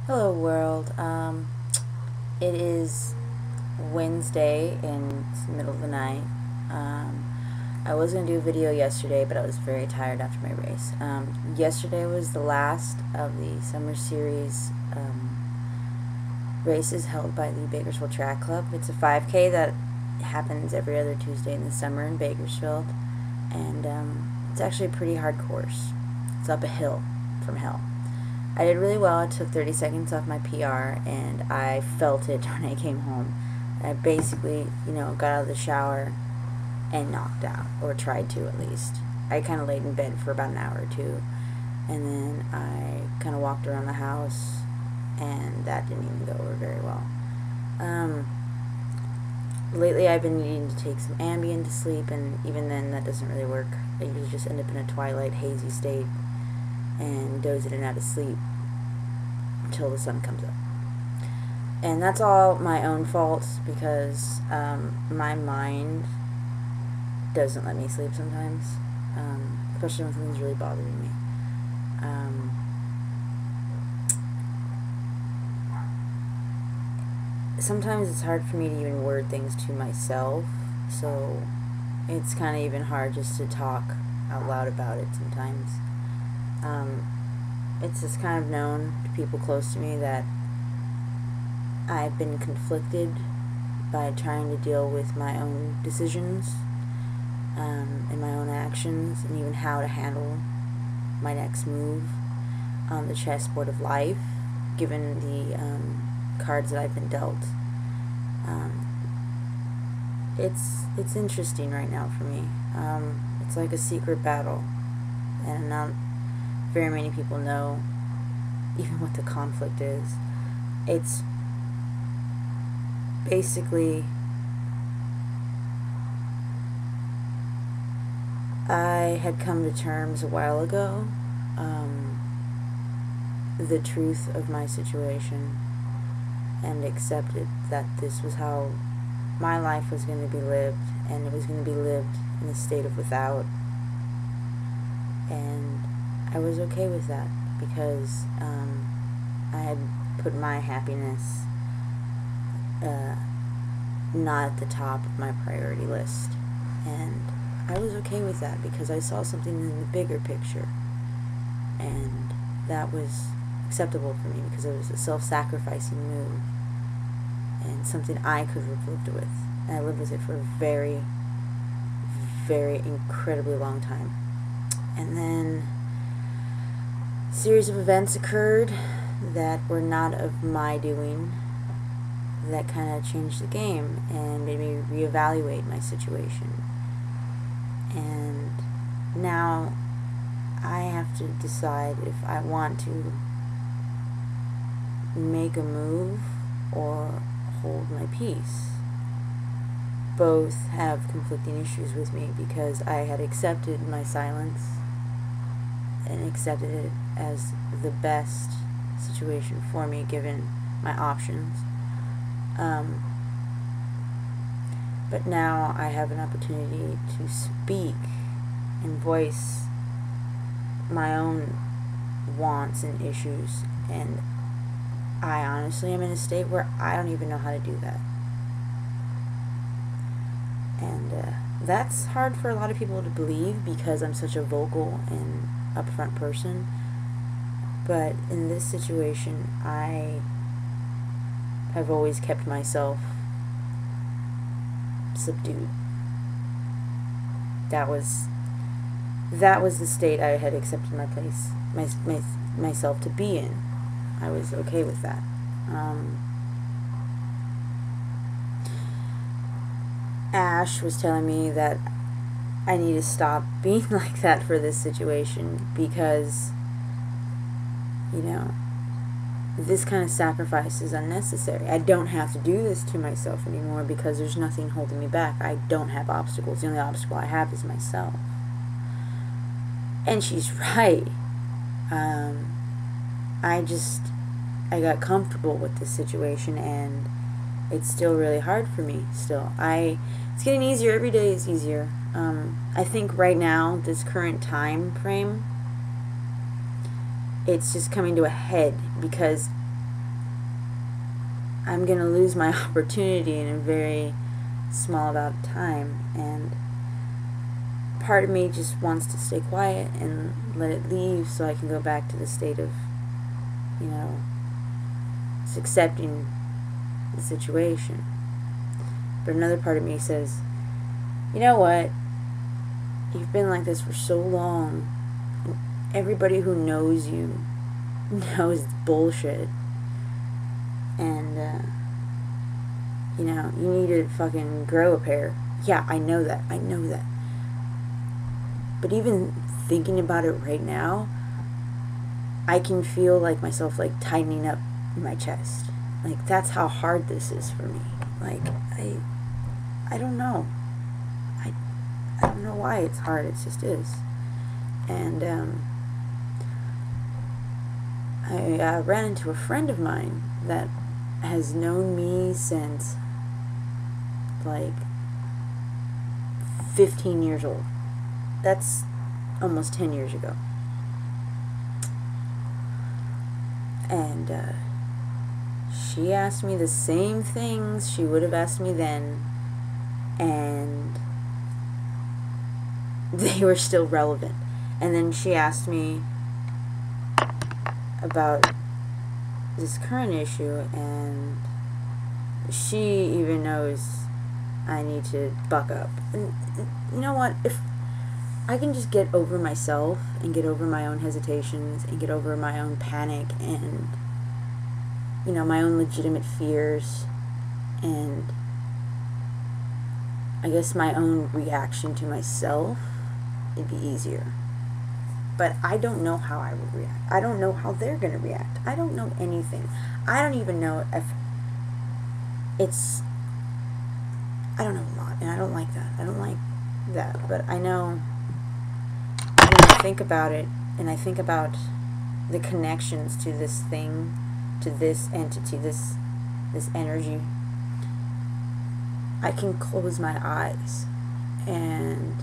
Hello world. It is Wednesday and it's the middle of the night. I was going to do a video yesterday, but I was very tired after my race. Yesterday was the last of the summer series races held by the Bakersfield Track Club. It's a 5K that happens every other Tuesday in the summer in Bakersfield, and it's actually a pretty hard course. It's up a hill from hell. I did really well. I took 30 seconds off my PR, and I felt it when I came home. I basically, got out of the shower and knocked out, or tried to at least. I kind of laid in bed for about an hour or two, and then I kind of walked around the house, and that didn't even go over very well. Lately I've been needing to take some Ambien to sleep, and even then that doesn't really work. I usually just end up in a twilight, hazy state and doze in and out of sleep until the sun comes up. And that's all my own fault, because my mind doesn't let me sleep sometimes, especially when something's really bothering me. Sometimes it's hard for me to even word things to myself, so it's kind of even hard just to talk out loud about it sometimes. It's just kind of known to people close to me that I've been conflicted by trying to deal with my own decisions and my own actions, and even how to handle my next move on the chessboard of life, given the cards that I've been dealt. It's interesting right now for me. It's like a secret battle, and not very many people know even what the conflict is. It's basically, I had come to terms a while ago, the truth of my situation, and accepted that this was how my life was going to be lived, and it was going to be lived in a state of without. And I was okay with that, because I had put my happiness not at the top of my priority list, and I was okay with that because I saw something in the bigger picture, and that was acceptable for me because it was a self-sacrificing move and something I could have lived with, and I lived with it for a very, very incredibly long time. And then a series of events occurred that were not of my doing, that kind of changed the game and made me reevaluate my situation. And now I have to decide if I want to make a move or hold my peace. Both have conflicting issues with me, because I had accepted my silence and accepted it as the best situation for me given my options. But now I have an opportunity to speak and voice my own wants and issues, and I honestly am in a state where I don't even know how to do that. And that's hard for a lot of people to believe, because I'm such a vocal and upfront person. But in this situation, I have always kept myself subdued. That was the state I had accepted myself to be in. I was okay with that. Ash was telling me that I need to stop being like that for this situation, because, this kind of sacrifice is unnecessary. I don't have to do this to myself anymore, because there's nothing holding me back. I don't have obstacles. The only obstacle I have is myself. And she's right. I got comfortable with this situation, and it's still really hard for me still. It's getting easier. Every day is easier. I think right now, this current time frame, it's just coming to a head, because I'm going to lose my opportunity in a very small amount of time, and part of me just wants to stay quiet and let it leave so I can go back to the state of, just accepting the situation. But another part of me says, you know what? You've been like this for so long, and everybody who knows you knows it's bullshit. And, you need to fucking grow a pair. Yeah, I know that. But even thinking about it right now, I can feel like myself like tightening up in my chest. Like, that's how hard this is for me. Like, I don't know. I don't know why it's hard. It just is. And I ran into a friend of mine that has known me since like 15 years old. That's almost 10 years ago. And she asked me the same things she would have asked me then, and they were still relevant. And then she asked me about this current issue, and she even knows I need to buck up. And you know what? If I can just get over myself and get over my own hesitations and get over my own panic and, my own legitimate fears and I guess my own reaction to myself, it'd be easier. But I don't know how I would react. I don't know how they're going to react. I don't know anything. I don't even know if it's... I don't know a lot, and I don't like that. I don't like that. But I know when I think about it, and I think about the connections to this thing, to this entity, this energy, I can close my eyes, and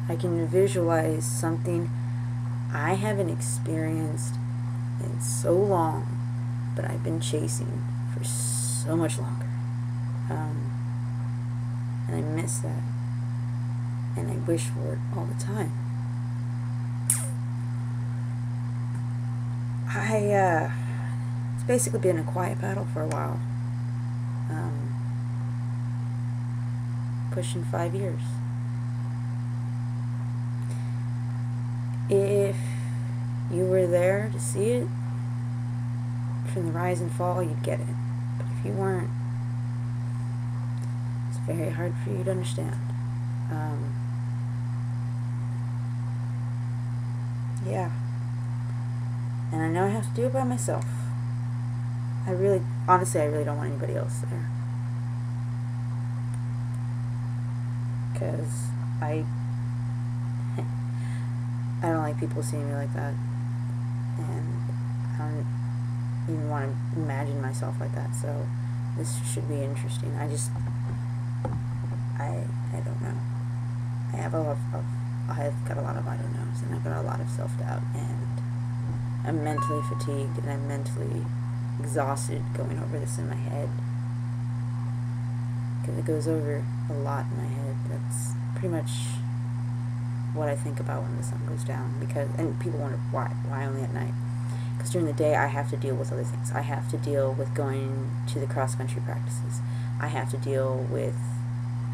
I can visualize something I haven't experienced in so long, but I've been chasing for so much longer. And I miss that. And I wish for it all the time. It's basically been a quiet battle for a while. Pushing 5 years. If you were there to see it from the rise and fall, you'd get it. But if you weren't, it's very hard for you to understand. Yeah. And I know I have to do it by myself. Honestly, I really don't want anybody else there. Because I don't like people seeing me like that, and I don't even want to imagine myself like that, so this should be interesting. I don't know. I've got a lot of I don't knows, and I've got a lot of self-doubt, and I'm mentally fatigued, and I'm mentally exhausted going over this in my head, because it goes over a lot in my head. That's pretty much what I think about when the sun goes down, and people wonder why only at night, because during the day I have to deal with other things. I have to deal with going to the cross-country practices. I have to deal with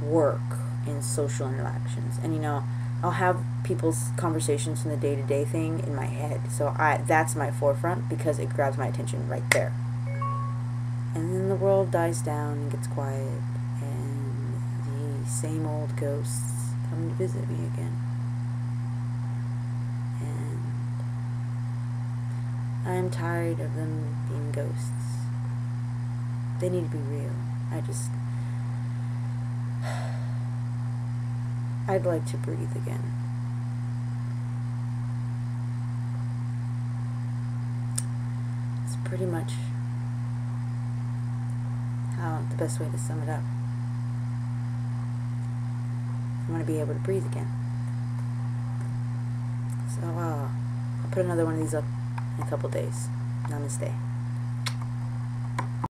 work and social interactions, and I'll have people's conversations from the day-to-day thing in my head, so that's my forefront, because it grabs my attention right there. And then the world dies down and gets quiet, and the same old ghosts come to visit me again. I'm tired of them being ghosts. They need to be real. I'd like to breathe again. It's pretty much the best way to sum it up. I want to be able to breathe again. So I'll put another one of these up in a couple days. Namaste.